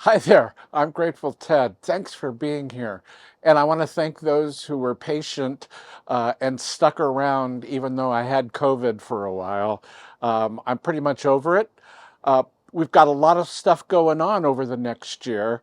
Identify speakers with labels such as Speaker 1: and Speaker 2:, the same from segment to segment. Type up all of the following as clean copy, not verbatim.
Speaker 1: Hi there. I'm Grateful Ted. Thanks for being here. And I want to thank those who were patient and stuck around even though I had COVID for a while. I'm pretty much over it. Uh, we've got a lot of stuff going on over the next year,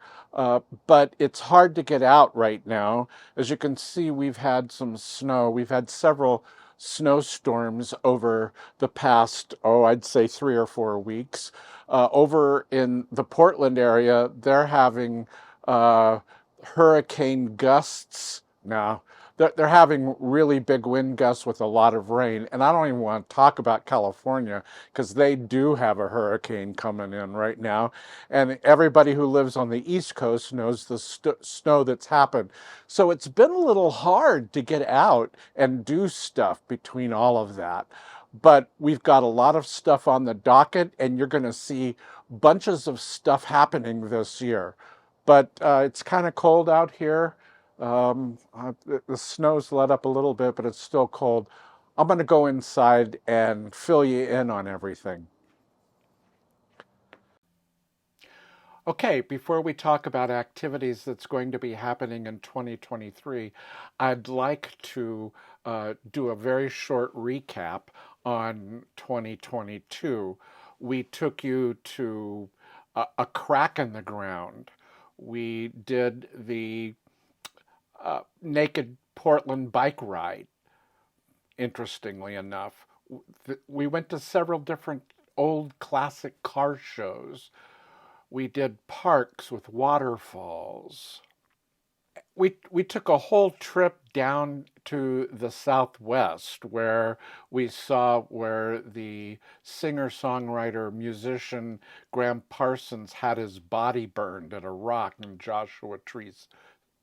Speaker 1: but it's hard to get out right now. As you can see, we've had some snow. We've had several snowstorms over the past, I'd say 3 or 4 weeks. Over in the Portland area, they're having uh, hurricane gusts now. They're having really big wind gusts with a lot of rain. And I don't even want to talk about California because they do have a hurricane coming in right now. And everybody who lives on the East Coast knows the snow that's happened. So it's been a little hard to get out and do stuff between all of that. But we've got a lot of stuff on the docket, and you're going to see bunches of stuff happening this year. But it's kind of cold out here. The snow's let up a little bit, but it's still cold. I'm going to go inside and fill you in on everything. Okay, before we talk about activities that's going to be happening in 2023, I'd like to do a very short recap on 2022. We took you to a crack in the ground. We did the Naked Portland bike ride, interestingly enough. We went to several different old classic car shows. We did parks with waterfalls. We took a whole trip down to the Southwest where we saw where the singer-songwriter musician Graham Parsons had his body burned at a rock in Joshua Tree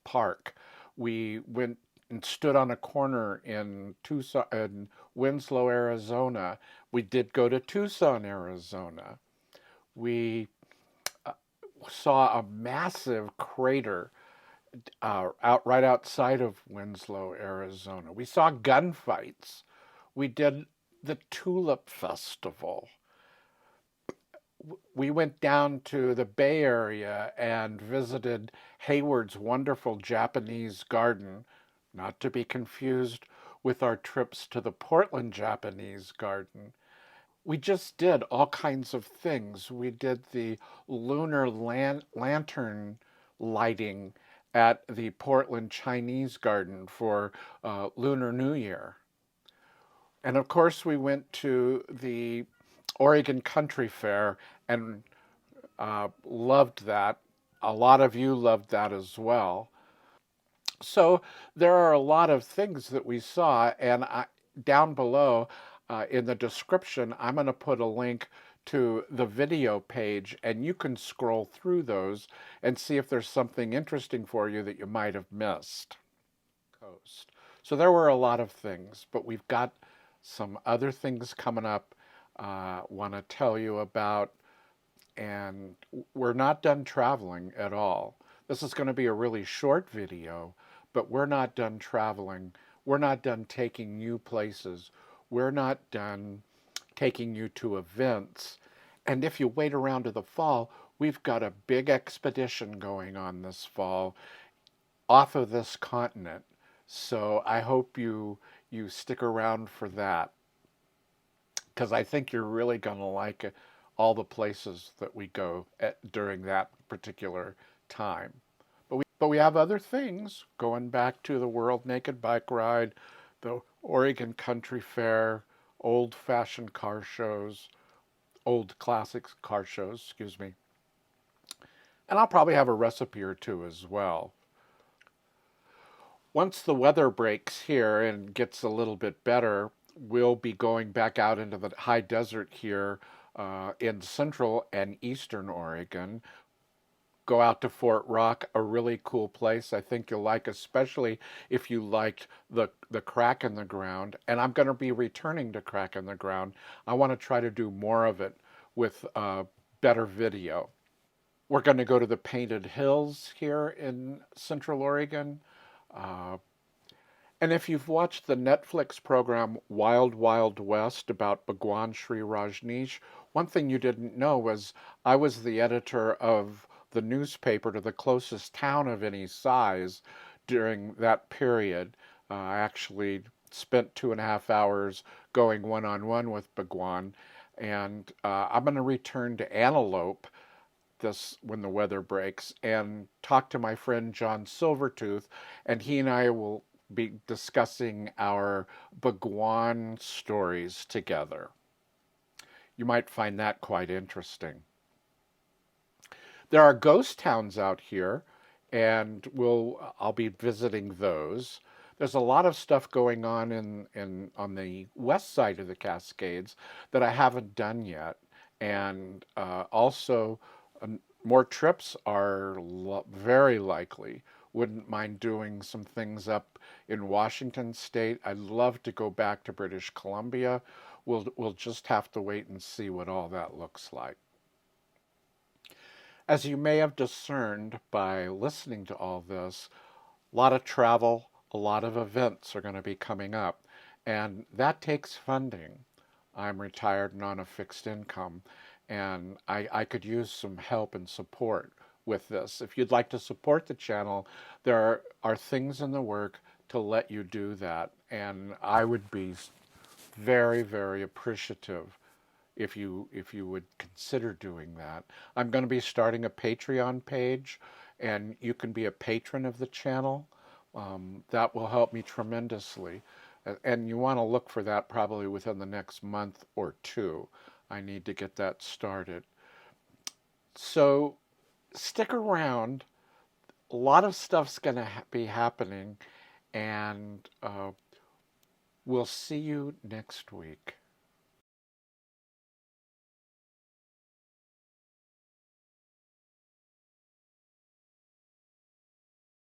Speaker 1: Park. We went and stood on a corner in Tucson, in Winslow, Arizona. We did go to Tucson, Arizona. We saw a massive crater right outside of Winslow, Arizona. We saw gunfights. We did the Tulip Festival. We went down to the Bay Area and visited Hayward's wonderful Japanese garden, not to be confused with our trips to the Portland Japanese garden. We just did all kinds of things. We did the lunar lantern lighting at the Portland Chinese Garden for Lunar New Year. And of course, we went to the Oregon Country Fair and loved that. A lot of you loved that as well. So there are a lot of things that we saw, and down below in the description, I'm going to put a link to the video page, and you can scroll through those and see if there's something interesting for you that you might have missed. Coast. So there were a lot of things, but we've got some other things coming up. Want to tell you about, and we're not done traveling at all. This is going to be a really short video, but we're not done traveling. We're not done taking you places. We're not done taking you to events. And if you wait around to the fall, we've got a big expedition going on this fall off of this continent. So I hope you stick around for that because I think you're really going to like it, all the places that we go during that particular time. But we have other things going back to the World Naked Bike Ride, the Oregon Country Fair, old fashioned car shows, old classics car shows, excuse me. And I'll probably have a recipe or two as well. Once the weather breaks here and gets a little bit better, we'll be going back out into the high desert here in central and eastern Oregon. Go out to Fort Rock, a really cool place. I think you'll like, especially if you liked the Crack in the Ground. And I'm going to be returning to Crack in the Ground. I want to try to do more of it with better video. We're going to go to the Painted Hills here in Central Oregon. Uh, And if you've watched the Netflix program Wild Wild West about Bhagwan Shree Rajneesh, one thing you didn't know was I was the editor of the newspaper to the closest town of any size during that period. I actually spent 2.5 hours going one-on-one with Bhagwan, and I'm going to return to Antelope this when the weather breaks and talk to my friend John Silvertooth, and he and I will be discussing our Bhagwan stories together. You might find that quite interesting. There are ghost towns out here, and I'll be visiting those. There's a lot of stuff going on on the west side of the Cascades that I haven't done yet, and also more trips are very likely. Wouldn't mind doing some things up in Washington State. I'd love to go back to British Columbia. We'll just have to wait and see what all that looks like. As you may have discerned by listening to all this, a lot of travel, a lot of events are going to be coming up, and that takes funding. I'm retired and on a fixed income, and I could use some help and support with this. If you'd like to support the channel, there are things in the work to let you do that, and I would be very, very appreciative if you would consider doing that. I'm going to be starting a Patreon page, and you can be a patron of the channel. That will help me tremendously. And you want to look for that probably within the next month or two. I need to get that started. So stick around. A lot of stuff's going to be happening, and we'll see you next week.